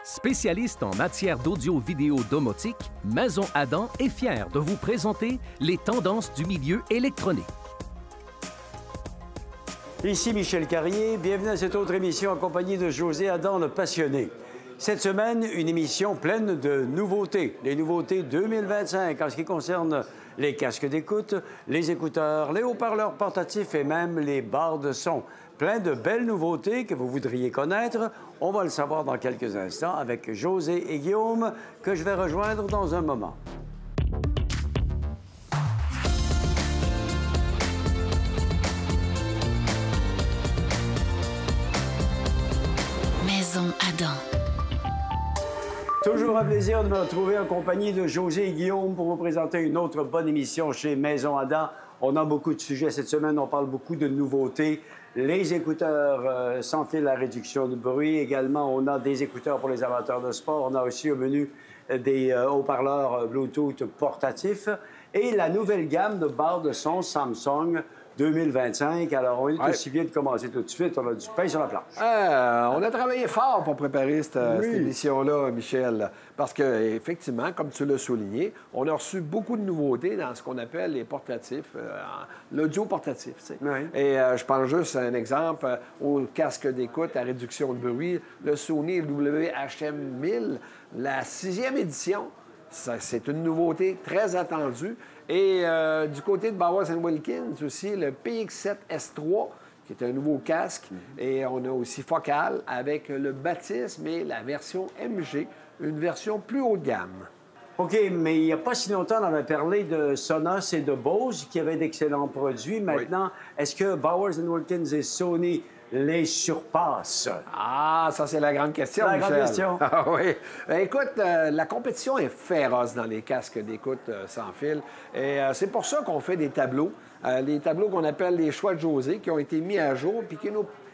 Spécialiste en matière d'audio-vidéo domotique, Maison Adam est fière de vous présenter les tendances du milieu électronique. Ici Michel Carrier, bienvenue à cette autre émission en compagnie de José Adam, le passionné. Cette semaine, une émission pleine de nouveautés. Les nouveautés 2025 en ce qui concerne les casques d'écoute, les écouteurs, les haut-parleurs portatifs et même les barres de son. Plein de belles nouveautés que vous voudriez connaître. On va le savoir dans quelques instants avec José et Guillaume, que je vais rejoindre dans un moment. Maison Adam. Toujours un plaisir de me retrouver en compagnie de José et Guillaume pour vous présenter une autre bonne émission chez Maison Adam. On a beaucoup de sujets cette semaine, on parle beaucoup de nouveautés. Les écouteurs sans fil à réduction de bruit. Également, on a des écouteurs pour les amateurs de sport. On a aussi au menu des haut-parleurs Bluetooth portatifs. Et la nouvelle gamme de barres de son Samsung 2025. Alors, on est aussi bien de commencer tout de suite. On a du pain sur la planche. On a travaillé fort pour préparer cette émission-là, Michel. Parce qu'effectivement, comme tu l'as souligné, on a reçu beaucoup de nouveautés dans ce qu'on appelle les portatifs, l'audio portatif. Tu sais. Et je prends juste un exemple au casque d'écoute à réduction de bruit, le Sony WHM1000, la 6e édition. C'est une nouveauté très attendue. Et du côté de Bowers & Wilkins aussi, le PX7S3, qui est un nouveau casque. Et on a aussi Focal avec le baptisme et la version MG, une version plus haut de gamme. OK, mais il n'y a pas si longtemps, on avait parlé de Sonos et de Bose, qui avaient d'excellents produits. Maintenant, est-ce que Bowers & Wilkins et Sony les surpassent? Ah, ça, c'est la grande question, la Michel. grande question. Ah oui. Écoute, la compétition est féroce dans les casques d'écoute sans fil. Et c'est pour ça qu'on fait des tableaux. Les tableaux qu'on appelle les choix de José, qui ont été mis à jour puis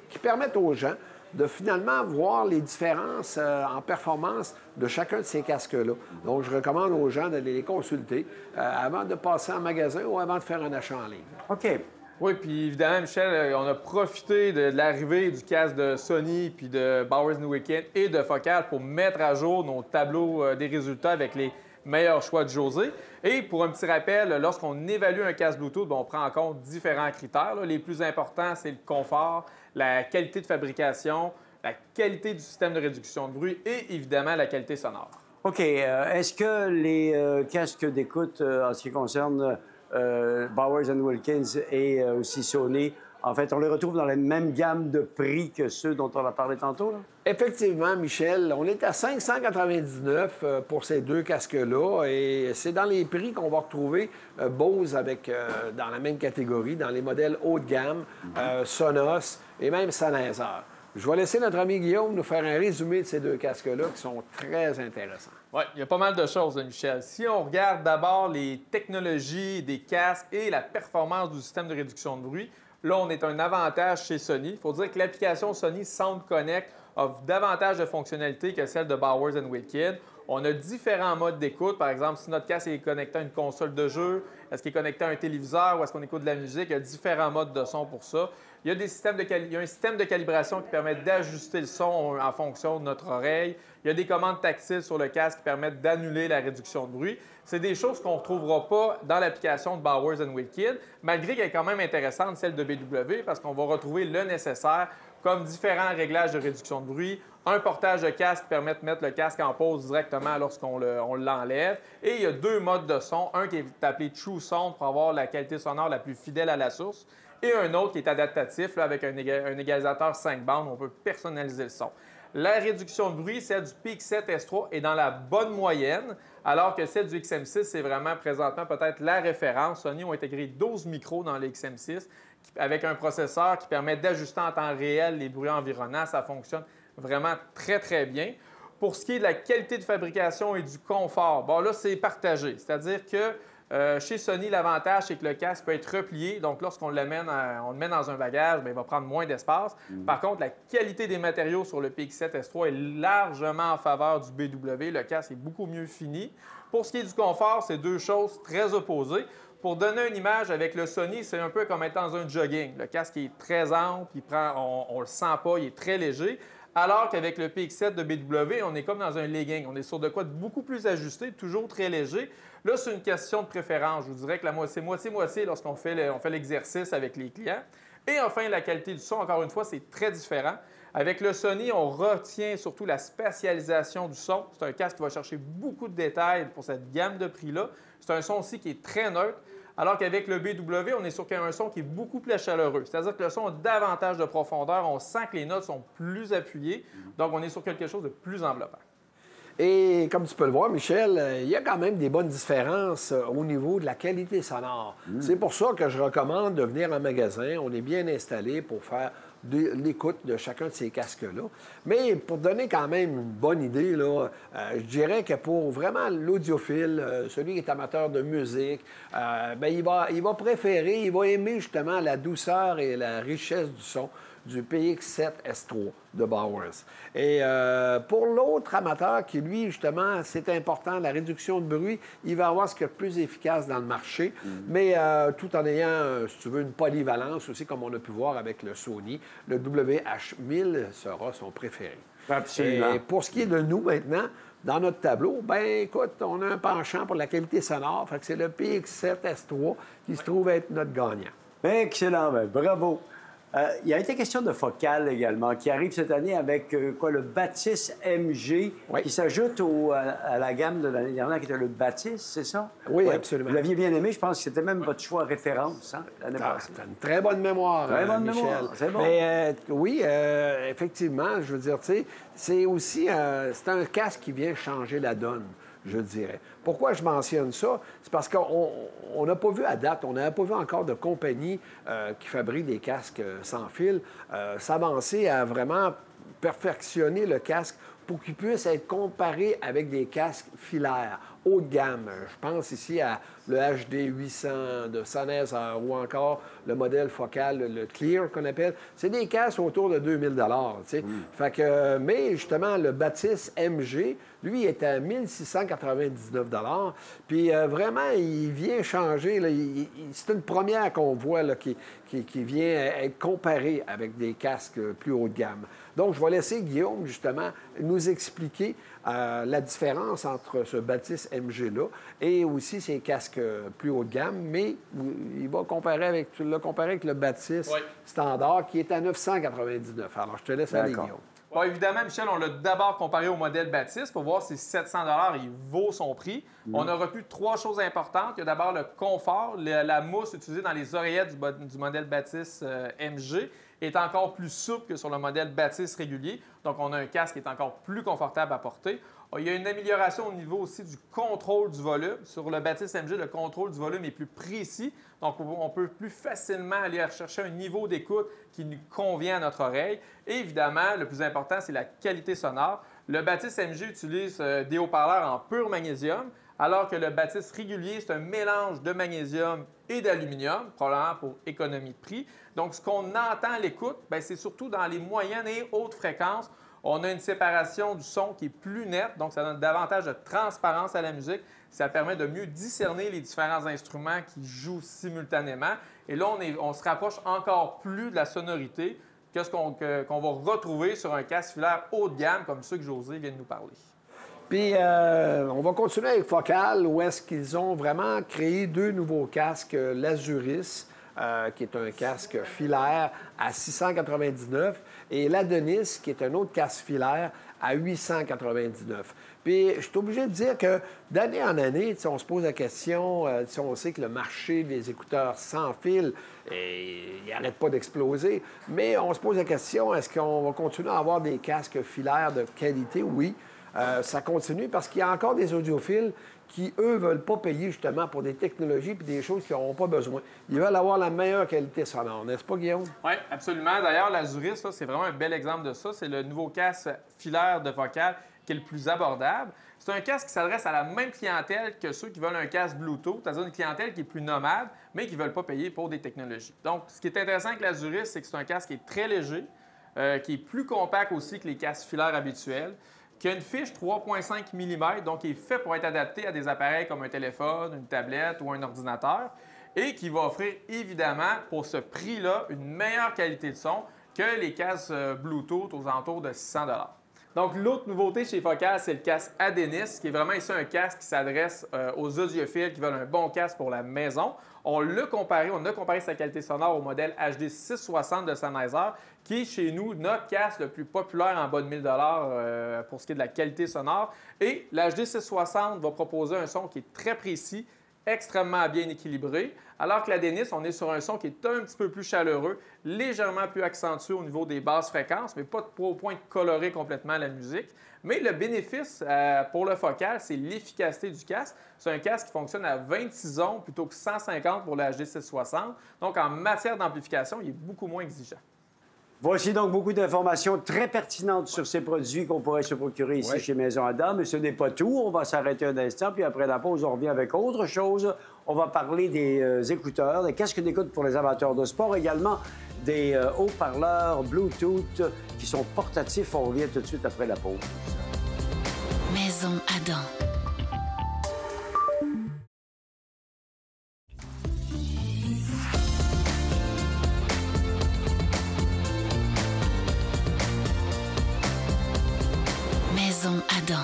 qui permettent aux gens de finalement voir les différences en performance de chacun de ces casques-là. Donc, je recommande aux gens d'aller les consulter avant de passer en magasin ou avant de faire un achat en ligne. OK. Oui, puis évidemment, Michel, on a profité de l'arrivée du casque de Sony, puis de Bowers & Wilkins et de Focal pour mettre à jour nos tableaux des résultats avec les meilleurs choix de José. Et pour un petit rappel, lorsqu'on évalue un casque Bluetooth, on prend en compte différents critères. Les plus importants, c'est le confort, la qualité de fabrication, la qualité du système de réduction de bruit et évidemment la qualité sonore. OK. Est-ce que les casques d'écoute en ce qui concerne Bowers & Wilkins et aussi Sony, en fait, on les retrouve dans la même gamme de prix que ceux dont on a parlé tantôt? Là? Effectivement, Michel, on est à 599 pour ces deux casques-là et c'est dans les prix qu'on va retrouver Bose avec, dans la même catégorie, dans les modèles haut de gamme, Sonos et même Sennheiser. Je vais laisser notre ami Guillaume nous faire un résumé de ces deux casques-là qui sont très intéressants. Oui, il y a pas mal de choses, Michel. Si on regarde d'abord les technologies des casques et la performance du système de réduction de bruit, là, on est un avantage chez Sony. Il faut dire que l'application Sony Sound Connect offre davantage de fonctionnalités que celle de Bowers & Wilkins. On a différents modes d'écoute. Par exemple, si notre casque est connecté à une console de jeu, est-ce qu'il est connecté à un téléviseur ou est-ce qu'on écoute de la musique? Il y a différents modes de son pour ça. Il y a, il y a un système de calibration qui permet d'ajuster le son en fonction de notre oreille. Il y a des commandes tactiles sur le casque qui permettent d'annuler la réduction de bruit. C'est des choses qu'on ne retrouvera pas dans l'application de Bowers & Wilkins, malgré qu'elle est quand même intéressante, celle de BW, parce qu'on va retrouver le nécessaire, comme différents réglages de réduction de bruit, un portage de casque qui permet de mettre le casque en pause directement lorsqu'on l'enlève. Et il y a deux modes de son, un qui est appelé True Sound pour avoir la qualité sonore la plus fidèle à la source, et un autre qui est adaptatif, là, avec un égalisateur 5 bandes, on peut personnaliser le son. La réduction de bruit, celle du PX7S3 est dans la bonne moyenne, alors que celle du XM6, c'est vraiment présentement peut-être la référence. Sony ont intégré 12 micros dans le XM6 avec un processeur qui permet d'ajuster en temps réel les bruits environnants. Ça fonctionne vraiment très, très bien. Pour ce qui est de la qualité de fabrication et du confort, bon là, c'est partagé. C'est-à-dire que chez Sony, l'avantage, c'est que le casque peut être replié. Donc, lorsqu'on le met dans un bagage, bien, il va prendre moins d'espace. Par contre, la qualité des matériaux sur le PX7S3 est largement en faveur du BW. Le casque est beaucoup mieux fini. Pour ce qui est du confort, c'est deux choses très opposées. Pour donner une image avec le Sony, c'est un peu comme être dans un jogging. Le casque est très ample, on ne le sent pas, il est très léger. Alors qu'avec le PX7 de BW, on est comme dans un legging. On est sur de quoi de beaucoup plus ajusté, toujours très léger. Là, c'est une question de préférence. Je vous dirais que c'est moitié-moitié lorsqu'on fait l'exercice avec les clients. Et enfin, la qualité du son, encore une fois, c'est très différent. Avec le Sony, on retient surtout la spatialisation du son. C'est un casque qui va chercher beaucoup de détails pour cette gamme de prix-là. C'est un son aussi qui est très neutre. Alors qu'avec le BW, on est sur un son qui est beaucoup plus chaleureux. C'est-à-dire que le son a davantage de profondeur. On sent que les notes sont plus appuyées. Donc, on est sur quelque chose de plus enveloppant. Et comme tu peux le voir, Michel, il y a quand même des bonnes différences au niveau de la qualité sonore. C'est pour ça que je recommande de venir en magasin. On est bien installé pour faire l'écoute de chacun de ces casques-là. Mais pour donner quand même une bonne idée, là, je dirais que pour vraiment l'audiophile, celui qui est amateur de musique, bien, il va préférer, il va aimer justement la douceur et la richesse du son du PX7S3 de Bowers. Et pour l'autre amateur qui, lui, justement, c'est important, la réduction de bruit, il va avoir ce qui est le plus efficace dans le marché, mais tout en ayant, si tu veux, une polyvalence aussi, comme on a pu voir avec le Sony. Le WH-1000 sera son préféré. Absolument. Et pour ce qui est de nous maintenant, dans notre tableau, ben écoute, on a un penchant pour la qualité sonore, fait que c'est le PX7S3 qui se trouve être notre gagnant. Excellent, ben, bravo. Il a été question de focale également, qui arrive cette année avec le Batis MG, qui s'ajoute à la gamme de l'année dernière, qui était le Batis, c'est ça? Oui, absolument. Vous l'aviez bien aimé, je pense que c'était même votre choix référence l'année passée. T'as une très bonne mémoire, Très bonne Michel. mémoire, c'est bon. Mais oui, effectivement, je veux dire, tu sais, c'est aussi c'est un casque qui vient changer la donne, je dirais. Pourquoi je mentionne ça? C'est parce qu'on n'a pas vu à date, on n'a pas vu encore de compagnie qui fabrique des casques sans fil s'avancer à vraiment perfectionner le casque pour qu'il puisse être comparé avec des casques filaires haut de gamme. Je pense ici à le HD 800 de Sennheiser ou encore le modèle focal, le Clear qu'on appelle. C'est des casques autour de 2000 $, tu sais. Fait que, mais justement, le Batis MG, lui, est à 1699 $. Puis vraiment, il vient changer. C'est une première qu'on voit là, qui vient être comparé avec des casques plus haut de gamme. Donc, je vais laisser Guillaume, justement, nous expliquer la différence entre ce Batis MG-là et aussi ces casques plus haut de gamme, mais il va comparer avec, tu l'as comparé avec le Batis standard qui est à 999. Alors, je te laisse aller, Guillaume. Bon, évidemment, Michel, on l'a d'abord comparé au modèle Batis pour voir si 700 $ il vaut son prix. On a retenu 3 choses importantes. Il y a d'abord le confort. La mousse utilisée dans les oreillettes du modèle Batis MG est encore plus souple que sur le modèle Batis régulier. Donc, on a un casque qui est encore plus confortable à porter. Il y a une amélioration au niveau aussi du contrôle du volume. Sur le Batis MG, le contrôle du volume est plus précis. Donc, on peut plus facilement aller chercher un niveau d'écoute qui nous convient à notre oreille. Et évidemment, le plus important, c'est la qualité sonore. Le Batis MG utilise des haut-parleurs en pur magnésium, alors que le Batis régulier, c'est un mélange de magnésium et d'aluminium, probablement pour économie de prix. Donc, ce qu'on entend à l'écoute, c'est surtout dans les moyennes et hautes fréquences. On a une séparation du son qui est plus nette, donc ça donne davantage de transparence à la musique. Ça permet de mieux discerner les différents instruments qui jouent simultanément. Et là, on se rapproche encore plus de la sonorité que ce qu'on va retrouver sur un casque filaire haut de gamme, comme ceux que José vient de nous parler. Puis, on va continuer avec Focal, où est-ce qu'ils ont vraiment créé 2 nouveaux casques, l'Azuris, qui est un casque filaire à 699, et l'Adonis, qui est un autre casque filaire à 899. Puis, je suis obligé de dire que d'année en année, on se pose la question, si on sait que le marché des écouteurs sans fil, il n'arrête pas d'exploser, mais on se pose la question, est-ce qu'on va continuer à avoir des casques filaires de qualité? Oui. Ça continue parce qu'il y a encore des audiophiles qui, eux, ne veulent pas payer justement pour des technologies et des choses qu'ils n'auront pas besoin. Ils veulent avoir la meilleure qualité sonore, n'est-ce pas, Guillaume? Oui, absolument. D'ailleurs, l'Azuris, c'est vraiment un bel exemple de ça. C'est le nouveau casque filaire de Focal qui est le plus abordable. C'est un casque qui s'adresse à la même clientèle que ceux qui veulent un casque Bluetooth, c'est-à-dire une clientèle qui est plus nomade, mais qui ne veulent pas payer pour des technologies. Donc, ce qui est intéressant avec l'Azuris, c'est que c'est un casque qui est très léger, qui est plus compact aussi que les casques filaires habituels, qui a une fiche 3,5 mm, donc qui est fait pour être adapté à des appareils comme un téléphone, une tablette ou un ordinateur, et qui va offrir évidemment pour ce prix-là une meilleure qualité de son que les casques Bluetooth aux alentours de 600 $. Donc, l'autre nouveauté chez Focal, c'est le casque Adenis, qui est vraiment ici un casque qui s'adresse aux audiophiles qui veulent un bon casque pour la maison. On a comparé sa qualité sonore au modèle HD 660 de Sennheiser, qui est chez nous notre casque le plus populaire en bas de 1000 $ pour ce qui est de la qualité sonore. Et l'HD 660 va proposer un son qui est très précis, extrêmement bien équilibré, alors que l'Adenis, on est sur un son qui est un petit peu plus chaleureux, légèrement plus accentué au niveau des basses fréquences, mais pas au point de colorer complètement la musique. Mais le bénéfice pour le Focal, c'est l'efficacité du casque. C'est un casque qui fonctionne à 26 ohms plutôt que 150 pour le HD 660. Donc, en matière d'amplification, il est beaucoup moins exigeant. Voici donc beaucoup d'informations très pertinentes sur ces produits qu'on pourrait se procurer ici chez Maison Adam. Mais ce n'est pas tout. On va s'arrêter un instant, puis après la pause, on revient avec autre chose. On va parler des écouteurs, des casques d'écoute pour les amateurs de sport, également des haut-parleurs Bluetooth qui sont portatifs. On revient tout de suite après la pause. Maison Adam. Maison Adam.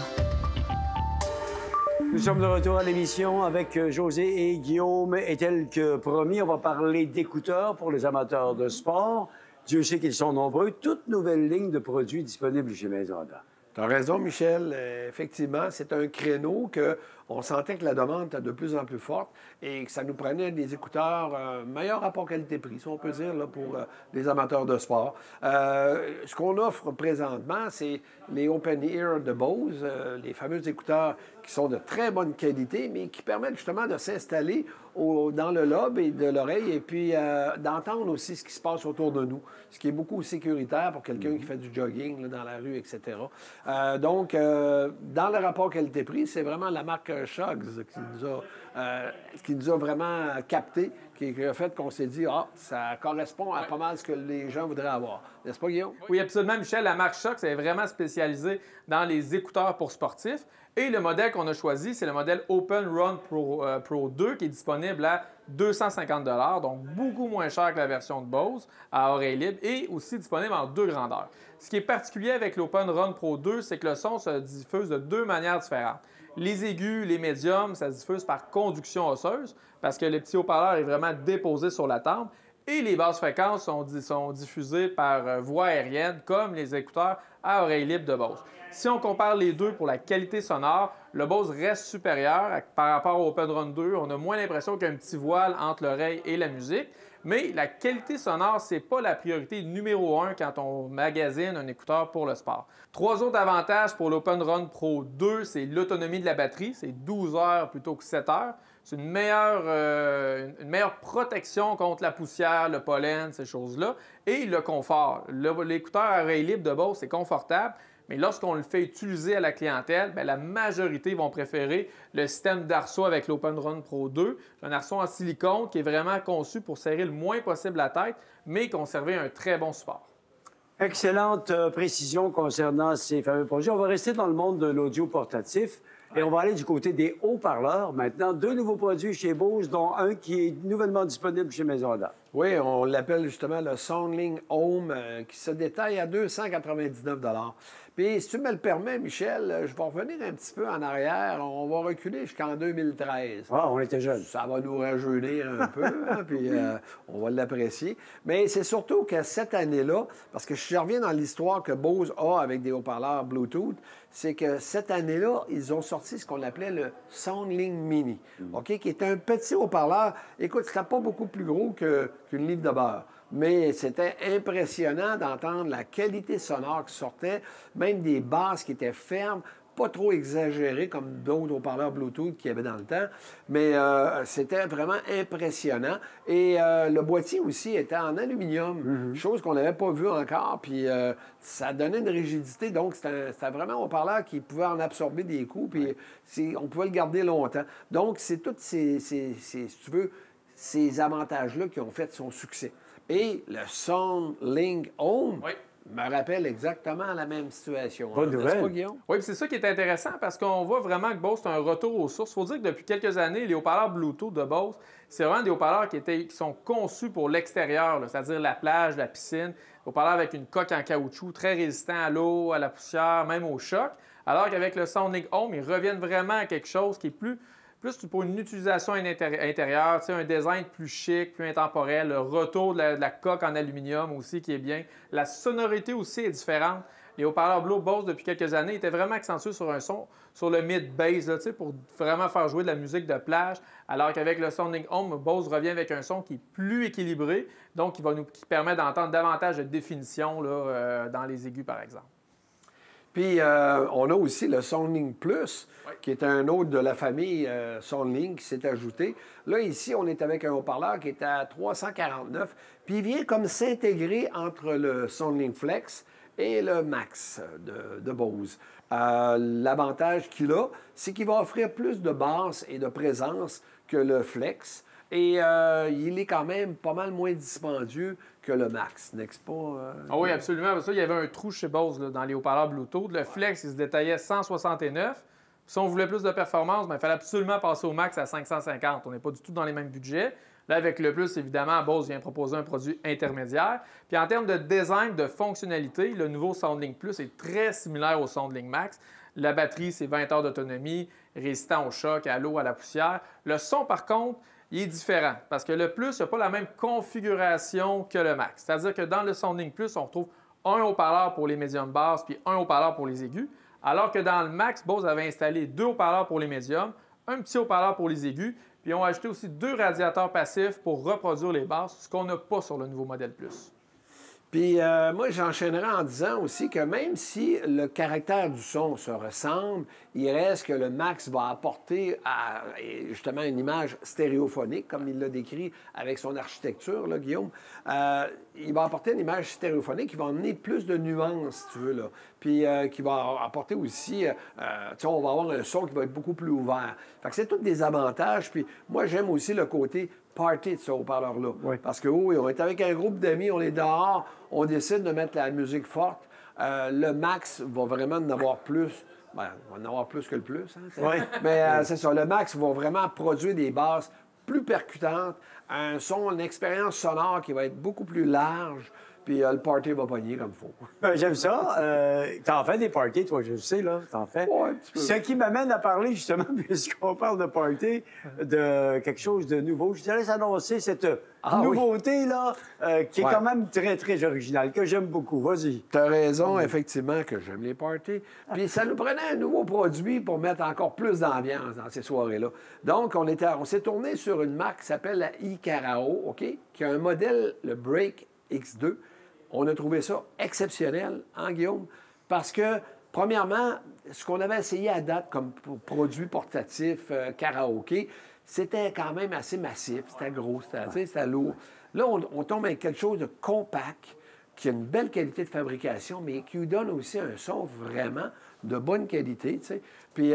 Nous sommes de retour à l'émission avec José et Guillaume. Et tel que promis, on va parler d'écouteurs pour les amateurs de sport. Dieu sait qu'ils sont nombreux. Toute nouvelle ligne de produits disponibles chez Maison Adam. Tu as raison, Michel. Effectivement, c'est un créneau qu'on sentait que la demande était de plus en plus forte et que ça nous prenait des écouteurs meilleur rapport qualité-prix, si on peut dire, là, pour les amateurs de sport. Ce qu'on offre présentement, c'est les Open Ear de Bose, les fameux écouteurs qui sont de très bonne qualité, mais qui permettent justement de s'installer dans le lobe et de l'oreille et puis d'entendre aussi ce qui se passe autour de nous, ce qui est beaucoup sécuritaire pour quelqu'un qui fait du jogging là, dans la rue, etc. Donc, dans le rapport qualité-prix, c'est vraiment la marque Shugz qui nous a vraiment capté, qui a fait qu'on s'est dit « Ah, ça correspond à pas mal ce que les gens voudraient avoir. » N'est-ce pas, Guillaume? Oui, absolument, Michel. La marque Shugz est vraiment spécialisée dans les écouteurs pour sportifs. Et le modèle qu'on a choisi, c'est le modèle Open Run Pro 2 qui est disponible à 250 $, donc beaucoup moins cher que la version de Bose à oreille libre et aussi disponible en deux grandeurs. Ce qui est particulier avec l'Open Run Pro 2, c'est que le son se diffuse de deux manières différentes. Les aigus, les médiums, ça se diffuse par conduction osseuse parce que le petit haut-parleur est vraiment déposé sur la tempe. Et les basses fréquences sont diffusées par voie aérienne, comme les écouteurs à oreille libre de Bose. Si on compare les deux pour la qualité sonore, le Bose reste supérieur par rapport au Open Run 2. On a moins l'impression qu'il y a un petit voile entre l'oreille et la musique. Mais la qualité sonore, ce n'est pas la priorité numéro 1 quand on magasine un écouteur pour le sport. Trois autres avantages pour l'Open Run Pro 2, c'est l'autonomie de la batterie. C'est 12 heures plutôt que 7 heures. C'est une meilleure protection contre la poussière, le pollen, ces choses-là. Et le confort. L'écouteur à oreille libre de Bose, c'est confortable. Mais lorsqu'on le fait utiliser à la clientèle, bien, la majorité vont préférer le système d'arceau avec l'Open Run Pro 2. C'est un arceau en silicone qui est vraiment conçu pour serrer le moins possible la tête, mais conserver un très bon support. Excellente précision concernant ces fameux produits. On va rester dans le monde de l'audio portatif et on va aller du côté des haut-parleurs. Maintenant, deux nouveaux produits chez Bose, dont un qui est nouvellement disponible chez Maison Adam. Oui, on l'appelle justement le SoundLink Home, qui se détaille à 299 $. Puis, si tu me le permets, Michel, je vais revenir un petit peu en arrière. On va reculer jusqu'en 2013. Ah, on était jeunes. Ça va nous rajeunir un peu, hein, puis on va l'apprécier. Mais c'est surtout que cette année-là, parce que je reviens dans l'histoire que Bose a avec des haut-parleurs Bluetooth, c'est que cette année-là, ils ont sorti ce qu'on appelait le SoundLink Mini, OK, qui est un petit haut-parleur. Écoute, c'était pas beaucoup plus gros qu'une livre de beurre. Mais c'était impressionnant d'entendre la qualité sonore qui sortait, même des basses qui étaient fermes, pas trop exagérées comme d'autres haut-parleurs Bluetooth qu'il y avait dans le temps. Mais c'était vraiment impressionnant. Et le boîtier aussi était en aluminium, chose qu'on n'avait pas vue encore. Puis ça donnait une rigidité. Donc, c'était vraiment un haut-parleur qui pouvait en absorber des coups. Puis on pouvait le garder longtemps. Donc, c'est tous si tu veux, ces avantages-là qui ont fait son succès. Et le SoundLink Home, me rappelle exactement la même situation. Bonne N'est-ce nouvelle. pas, Guillaume? Oui, puis c'est ça qui est intéressant parce qu'on voit vraiment que Bose, c'est un retour aux sources. Il faut dire que depuis quelques années, les haut-parleurs Bluetooth de Bose, c'est vraiment des haut-parleurs qui sont conçus pour l'extérieur, là, c'est-à-dire la plage, la piscine. Haut-parleurs avec une coque en caoutchouc, très résistant à l'eau, à la poussière, même au choc. Alors qu'avec le SoundLink Home, ils reviennent vraiment à quelque chose qui est plus pour une utilisation intérieure, un design plus chic, plus intemporel, le retour de la coque en aluminium aussi qui est bien. La sonorité aussi est différente. Les haut-parleurs Bose, depuis quelques années, étaient vraiment accentués sur un son, sur le mid-bass, là, pour vraiment faire jouer de la musique de plage, alors qu'avec le SoundLink Home, Bose revient avec un son qui est plus équilibré, donc qui permet d'entendre davantage de définition là, dans les aigus, par exemple. Puis, on a aussi le SoundLink Plus, qui est un autre de la famille SoundLink qui s'est ajouté. Là, ici, on est avec un haut-parleur qui est à 349, puis il vient comme s'intégrer entre le SoundLink Flex et le Max de Bose. L'avantage qu'il a, c'est qu'il va offrir plus de basse et de présence que le Flex. Et il est quand même pas mal moins dispendieux que le Max, n'est-ce pas? Ah oui, absolument. Parce que il y avait un trou chez Bose là, dans les haut-parleurs Bluetooth. Le Flex, il se détaillait 169. Si on voulait plus de performance, il fallait absolument passer au Max à 550. On n'est pas du tout dans les mêmes budgets. Là, avec le Plus, évidemment, Bose vient proposer un produit intermédiaire. Puis en termes de design, de fonctionnalité, le nouveau SoundLink Plus est très similaire au SoundLink Max. La batterie, c'est 20 heures d'autonomie, résistant au choc, à l'eau, à la poussière. Le son, par contre, il est différent parce que le Plus n'a pas la même configuration que le Max. C'est-à-dire que dans le SoundLink Plus, on retrouve un haut-parleur pour les médiums basses puis un haut-parleur pour les aigus, alors que dans le Max, Bose avait installé 2 haut-parleurs pour les médiums, un petit haut-parleur pour les aigus, puis ils ont ajouté aussi 2 radiateurs passifs pour reproduire les basses, ce qu'on n'a pas sur le nouveau modèle Plus. Puis moi, j'enchaînerai en disant aussi que même si le caractère du son se ressemble, il reste que le Max va apporter justement une image stéréophonique, comme il l'a décrit avec son architecture, là, Guillaume. Il va apporter une image stéréophonique qui va emmener plus de nuances, si tu veux, là. Puis qui va apporter aussi, on va avoir un son qui va être beaucoup plus ouvert. Fait que c'est tous des avantages. Puis moi, j'aime aussi le côté party de ce haut-parleur-là. Oui. Parce que oui, on est avec un groupe d'amis, on est dehors, on décide de mettre la musique forte. Le Max va vraiment en avoir plus. Ben, on va en avoir plus que le plus. Hein, oui. Mais c'est ça, le Max va vraiment produire des basses plus percutantes, un son, une expérience sonore qui va être beaucoup plus large, puis le party va pogner comme il faut. J'aime ça. T'en fais des parties, toi, je le sais, là. T'en fais. Ouais, un petit peu. Ce qui m'amène à parler, justement, puisqu'on parle de party, de quelque chose de nouveau. Je te laisse annoncer cette nouveauté-là, qui est quand même très, très originale, que j'aime beaucoup. Vas-y. Tu as raison, effectivement, que j'aime les parties. Puis ça nous prenait un nouveau produit pour mettre encore plus d'ambiance dans ces soirées-là. Donc, on s'est tourné sur une marque qui s'appelle la Icarao, OK? Qui a un modèle, le Break X2. On a trouvé ça exceptionnel, hein, Guillaume? Parce que, premièrement, ce qu'on avait essayé à date comme produit portatif karaoké, c'était quand même assez massif, c'était gros, c'était lourd. Là, on tombe avec quelque chose de compact, qui a une belle qualité de fabrication, mais qui nous donne aussi un son vraiment de bonne qualité, tu sais. Puis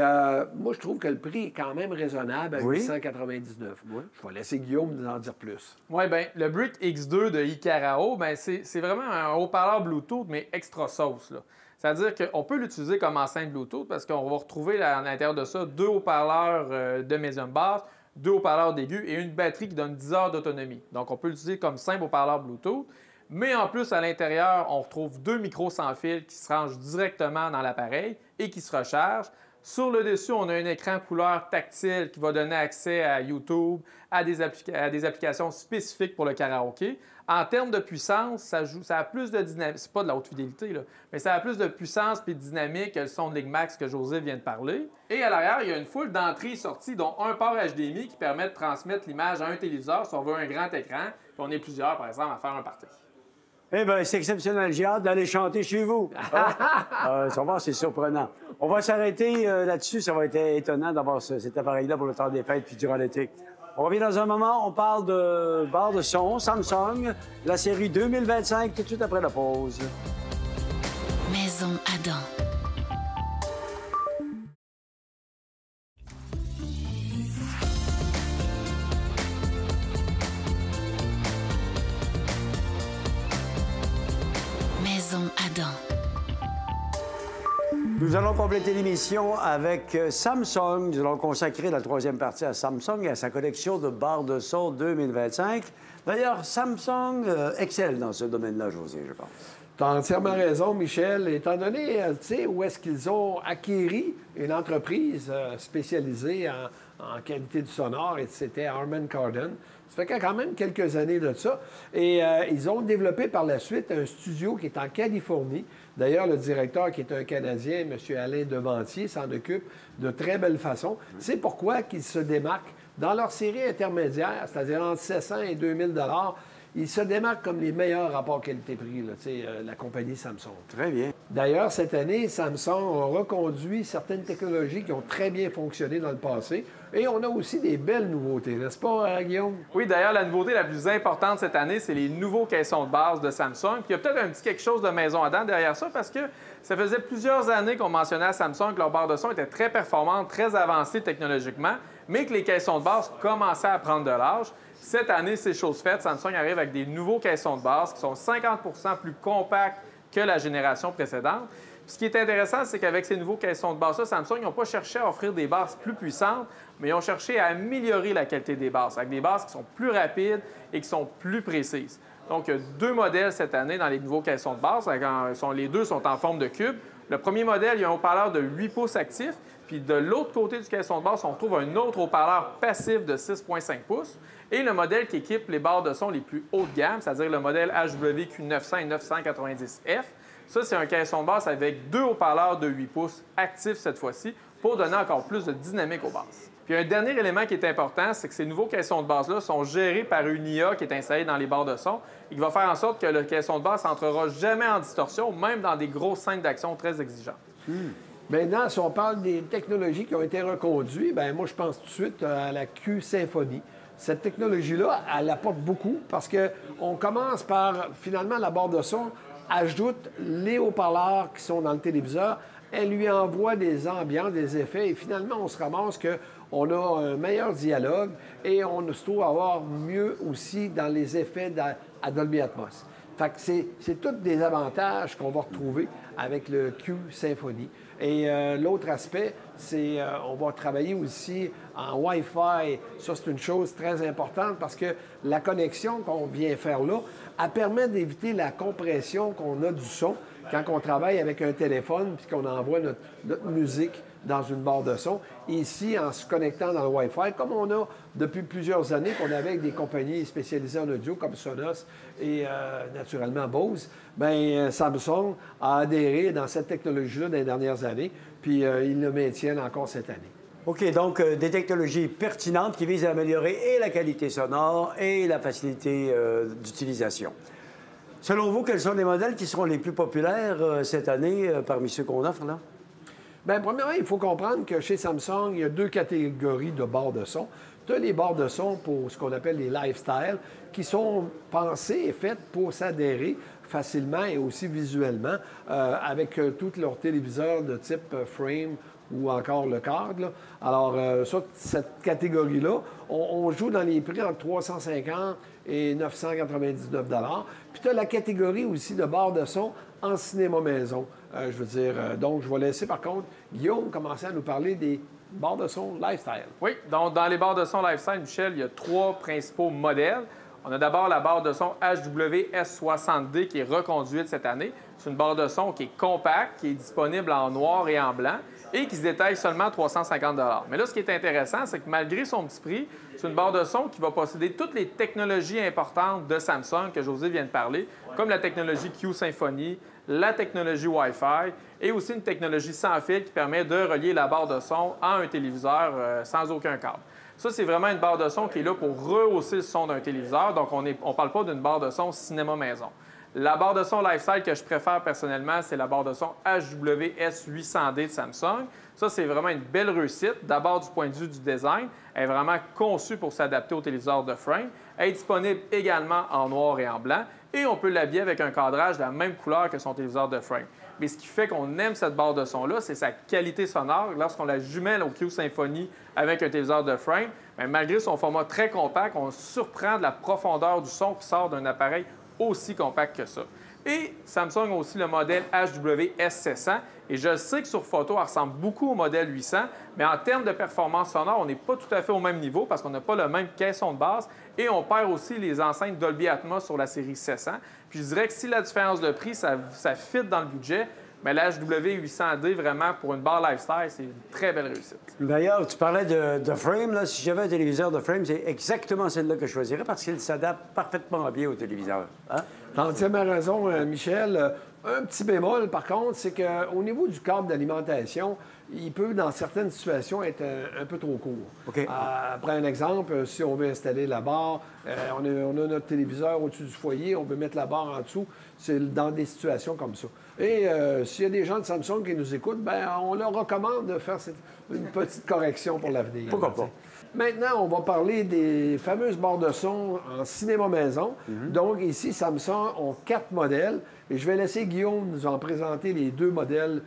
moi, je trouve que le prix est quand même raisonnable à 899. Oui. Je vais laisser Guillaume nous en dire plus. Oui, bien, le Brick X2 de Icarao, bien, c'est vraiment un haut-parleur Bluetooth, mais extra sauce, là. C'est-à-dire qu'on peut l'utiliser comme enceinte Bluetooth parce qu'on va retrouver à l'intérieur de ça 2 haut-parleurs de médium basse, 2 haut-parleurs d'aigus et une batterie qui donne 10 heures d'autonomie. Donc, on peut l'utiliser comme simple haut-parleur Bluetooth. Mais en plus, à l'intérieur, on retrouve 2 micros sans fil qui se rangent directement dans l'appareil et qui se rechargent. Sur le dessus, on a un écran couleur tactile qui va donner accès à YouTube, à des applications spécifiques pour le karaoké. En termes de puissance, ça a plus de dynamique. C'est pas de la haute fidélité, là, mais ça a plus de puissance et de dynamique que le SoundLink Max que José vient de parler. Et à l'arrière, il y a une foule d'entrées et sorties, dont un port HDMI qui permet de transmettre l'image à un téléviseur si on veut un grand écran. Puis on est plusieurs, par exemple, à faire un party. Eh bien, c'est exceptionnel. J'ai hâte d'aller chanter chez vous. Ça va voir, c'est surprenant. On va s'arrêter là-dessus. Ça va être étonnant d'avoir cet appareil-là pour le temps des fêtes puis durant l'été. On revient dans un moment. On parle de barre de son, Samsung, la série 2025, tout de suite après la pause. Maison Adam. Maison Nous allons compléter l'émission avec Samsung. Nous allons consacrer la troisième partie à Samsung et à sa collection de barres de son 2025. D'ailleurs, Samsung excelle dans ce domaine-là, José, je pense. Tu as entièrement raison, Michel. Étant donné, tu sais, où est-ce qu'ils ont acquéri une entreprise spécialisée en qualité du sonore, et c'était Harman Kardon. Ça fait quand même quelques années de ça. Et ils ont développé par la suite un studio qui est en Californie. D'ailleurs, le directeur, qui est un Canadien, M. Alain Deventier, s'en occupe de très belle façon. C'est pourquoi qu'ils se démarquent dans leur série intermédiaire, c'est-à-dire entre 700 et 2000 $. Ils se démarquent comme les meilleurs rapports qualité-prix, la compagnie Samsung. Très bien. D'ailleurs, cette année, Samsung a reconduit certaines technologies qui ont très bien fonctionné dans le passé. Et on a aussi des belles nouveautés, n'est-ce pas, Guillaume? Oui, d'ailleurs, la nouveauté la plus importante cette année, c'est les nouveaux caissons de base de Samsung. Puis il y a peut-être un petit quelque chose de maison à dents derrière ça, parce que ça faisait plusieurs années qu'on mentionnait à Samsung que leur barre de son était très performante, très avancée technologiquement, mais que les caissons de base commençaient à prendre de l'âge. Cette année, c'est chose faite. Samsung arrive avec des nouveaux caissons de base qui sont 50 plus compacts que la génération précédente. Puis ce qui est intéressant, c'est qu'avec ces nouveaux caissons de base-là, Samsung n'ont pas cherché à offrir des bases plus puissantes, mais ils ont cherché à améliorer la qualité des bases, avec des bases qui sont plus rapides et qui sont plus précises. Donc, il y a deux modèles cette année dans les nouveaux caissons de base. Les deux sont en forme de cube. Le premier modèle, il y a un haut-parleur de 8 pouces actif. Puis de l'autre côté du caisson de base, on trouve un autre haut-parleur passif de 6,5 pouces. Et le modèle qui équipe les barres de son les plus haut de gamme, c'est-à-dire le modèle HWQ900 et 990F. Ça, c'est un caisson de basse avec deux haut-parleurs de 8 pouces actifs cette fois-ci pour donner encore plus de dynamique aux basses. Puis un dernier élément qui est important, c'est que ces nouveaux caissons de basse-là sont gérés par une IA qui est installée dans les barres de son et qui va faire en sorte que le caisson de basse n'entrera jamais en distorsion, même dans des grosses scènes d'action très exigeantes. Maintenant, si on parle des technologies qui ont été reconduites, bien moi, je pense tout de suite à la Q Symphony. Cette technologie-là, elle apporte beaucoup parce qu'on commence par, finalement, la barre de son ajoute les haut-parleurs qui sont dans le téléviseur, elle lui envoie des ambiances, des effets, et finalement, on se ramasse qu'on a un meilleur dialogue et on se trouve avoir mieux aussi dans les effets à Dolby Atmos. Fait que c'est tous des avantages qu'on va retrouver avec le Q Symphony. Et l'autre aspect, c'est on va travailler aussi en Wi-Fi. Ça, c'est une chose très importante parce que la connexion qu'on vient faire là, elle permet d'éviter la compression qu'on a du son quand on travaille avec un téléphone puis qu'on envoie notre musique dans une barre de son. Ici, en se connectant dans le Wi-Fi, comme on a depuis plusieurs années qu'on avait avec des compagnies spécialisées en audio comme Sonos et naturellement Bose, bien, Samsung a adhéré dans cette technologie-là dans les dernières années, puis ils le maintiennent encore cette année. OK, donc des technologies pertinentes qui visent à améliorer et la qualité sonore et la facilité d'utilisation. Selon vous, quels sont les modèles qui seront les plus populaires cette année parmi ceux qu'on offre, là? Bien, premièrement, il faut comprendre que chez Samsung, il y a deux catégories de barres de son. Tu as les barres de son pour ce qu'on appelle les lifestyle, qui sont pensées et faites pour s'adhérer facilement et aussi visuellement avec tous leurs téléviseurs de type frame ou encore le cadre. Là. Alors, cette catégorie-là, on joue dans les prix entre 350 et 999 $. Puis tu as la catégorie aussi de barres de son en cinéma maison. Donc, je vais laisser par contre Guillaume commencer à nous parler des barres de son lifestyle. Oui, donc dans les barres de son lifestyle, Michel, il y a trois principaux modèles. On a d'abord la barre de son HWS60D qui est reconduite cette année. C'est une barre de son qui est compacte, qui est disponible en noir et en blanc et qui se détaille seulement 350 $. Mais là, ce qui est intéressant, c'est que malgré son petit prix, c'est une barre de son qui va posséder toutes les technologies importantes de Samsung que José vient de parler, comme la technologie Q Symphony, la technologie Wi-Fi et aussi une technologie sans fil qui permet de relier la barre de son à un téléviseur sans aucun câble. Ça, c'est vraiment une barre de son qui est là pour rehausser le son d'un téléviseur. Donc, on ne parle pas d'une barre de son cinéma maison. La barre de son lifestyle que je préfère personnellement, c'est la barre de son HWS800D de Samsung. Ça, c'est vraiment une belle réussite. D'abord, du point de vue du design, elle est vraiment conçue pour s'adapter au téléviseur de frame. Elle est disponible également en noir et en blanc. Et on peut l'habiller avec un cadrage de la même couleur que son téléviseur de frame. Mais ce qui fait qu'on aime cette barre de son-là, c'est sa qualité sonore. Lorsqu'on la jumelle au Q Symphony avec un téléviseur de frame, bien, malgré son format très compact, on surprend de la profondeur du son qui sort d'un appareil aussi compact que ça. Et Samsung a aussi le modèle HW-S700. Et je sais que sur photo, elle ressemble beaucoup au modèle 800, mais en termes de performance sonore, on n'est pas tout à fait au même niveau parce qu'on n'a pas le même caisson de base et on perd aussi les enceintes Dolby Atmos sur la série 700. Puis je dirais que si la différence de prix, ça fit dans le budget, mais la HW800D, vraiment, pour une barre lifestyle, c'est une très belle réussite. D'ailleurs, tu parlais de frame. Là. Si j'avais un téléviseur de frame, c'est exactement celle-là que je choisirais parce qu'il s'adapte parfaitement bien au téléviseur. Hein? Tu as entièrement raison, Michel. Un petit bémol, par contre, c'est qu'au niveau du câble d'alimentation, il peut, dans certaines situations, être un peu trop court. OK. Après un exemple, si on veut installer la barre, on a notre téléviseur au-dessus du foyer, on veut mettre la barre en dessous, c'est dans des situations comme ça. Et s'il y a des gens de Samsung qui nous écoutent, bien, on leur recommande de faire une petite correction pour l'avenir. Pourquoi pas? Maintenant, on va parler des fameuses barres de son en cinéma maison. Donc, ici, Samsung ont 4 modèles. Et je vais laisser Guillaume nous en présenter les 2 modèles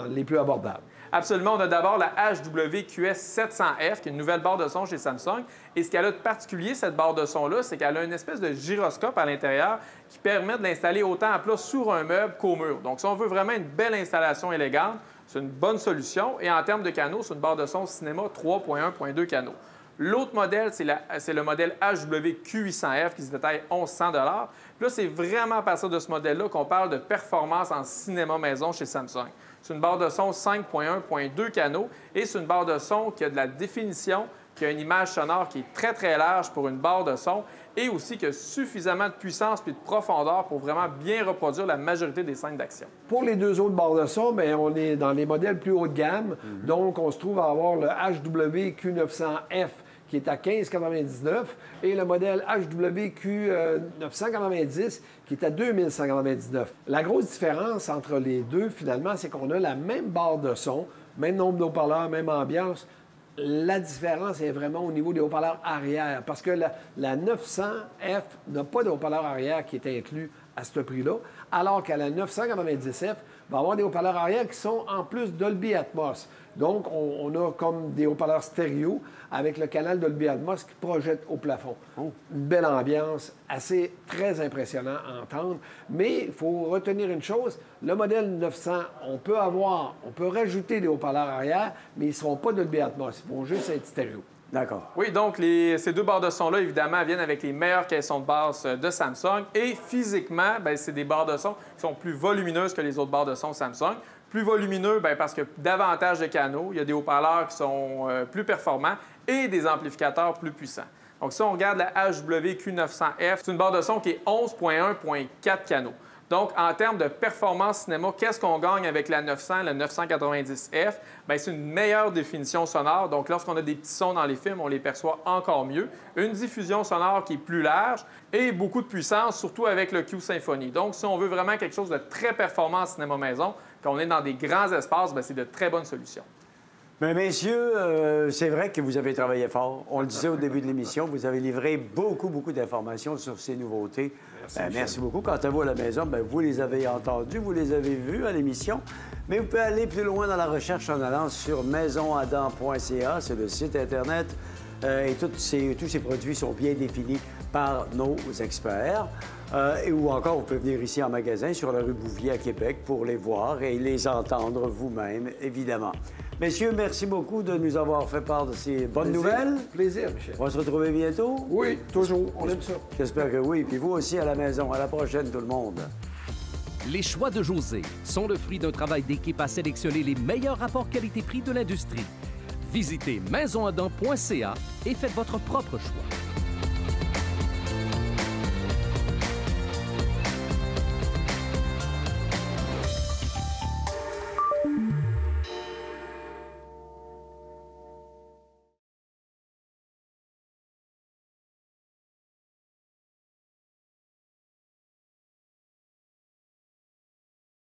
les plus abordables. Absolument. On a d'abord la HWQS700F, qui est une nouvelle barre de son chez Samsung. Et ce qu'elle a de particulier, cette barre de son-là, c'est qu'elle a une espèce de gyroscope à l'intérieur qui permet de l'installer autant à plat sur un meuble qu'au mur. Donc, si on veut vraiment une belle installation élégante, c'est une bonne solution. Et en termes de canaux, c'est une barre de son cinéma 3.1.2 canaux. L'autre modèle, c'est le modèle HWQ800F qui se détaille 1100 $. Puis là, c'est vraiment à partir de ce modèle-là qu'on parle de performance en cinéma maison chez Samsung. C'est une barre de son 5.1.2 canaux et c'est une barre de son qui a de la définition, qui a une image sonore qui est très, très large pour une barre de son et aussi qui a suffisamment de puissance et de profondeur pour vraiment bien reproduire la majorité des scènes d'action. Pour les 2 autres barres de son, bien, on est dans les modèles plus haut de gamme. Donc, on se trouve à avoir le HWQ900F qui est à 15,99 et le modèle HWQ990 qui est à 2199. La grosse différence entre les deux, finalement, c'est qu'on a la même barre de son, même nombre de haut-parleurs, même ambiance. La différence est vraiment au niveau des haut-parleurs arrière, parce que la 900F n'a pas de haut-parleur arrière qui est inclus à ce prix-là, alors qu'à la 990F, va avoir des haut-parleurs arrière qui sont en plus Dolby Atmos. Donc, on a comme des haut-parleurs stéréo avec le canal Dolby Atmos qui projette au plafond. Une belle ambiance, assez très impressionnant à entendre. Mais il faut retenir une chose, le modèle 900, on peut rajouter des haut-parleurs arrière, mais ils ne seront pas Dolby Atmos, ils vont juste être stéréo. D'accord. Oui, donc ces 2 barres de son-là, évidemment, viennent avec les meilleurs caissons de basse de Samsung. Et physiquement, c'est des barres de son qui sont plus volumineuses que les autres barres de son Samsung. Plus volumineux, parce que davantage de canaux, il y a des haut-parleurs qui sont plus performants et des amplificateurs plus puissants. Donc, si on regarde la HWQ900F, c'est une barre de son qui est 11.1.4 canaux. Donc, en termes de performance cinéma, qu'est-ce qu'on gagne avec la 900, la 990F? C'est une meilleure définition sonore. Donc, lorsqu'on a des petits sons dans les films, on les perçoit encore mieux. Une diffusion sonore qui est plus large et beaucoup de puissance, surtout avec le Q-Symphony. Donc, si on veut vraiment quelque chose de très performant en cinéma maison, quand on est dans des grands espaces, c'est de très bonnes solutions. Mais messieurs, c'est vrai que vous avez travaillé fort. On le disait au début de l'émission, vous avez livré beaucoup d'informations sur ces nouveautés. Merci beaucoup. Quant à vous à la maison, vous les avez entendues, vous les avez vues à l'émission. Mais vous pouvez aller plus loin dans la recherche en allant sur maisonadam.ca, c'est le site Internet. Et tous ces produits sont bien définis par nos experts. Ou encore, vous pouvez venir ici en magasin sur la rue Bouvier à Québec pour les voir et les entendre vous-même, évidemment. Messieurs, merci beaucoup de nous avoir fait part de ces bonnes nouvelles. Plaisir, Michel. On va se retrouver bientôt? Oui, toujours. On aime ça. J'espère que oui. Puis vous aussi à la maison. À la prochaine, tout le monde. Les choix de José sont le fruit d'un travail d'équipe à sélectionner les meilleurs rapports qualité-prix de l'industrie. Visitez maisonadam.ca et faites votre propre choix.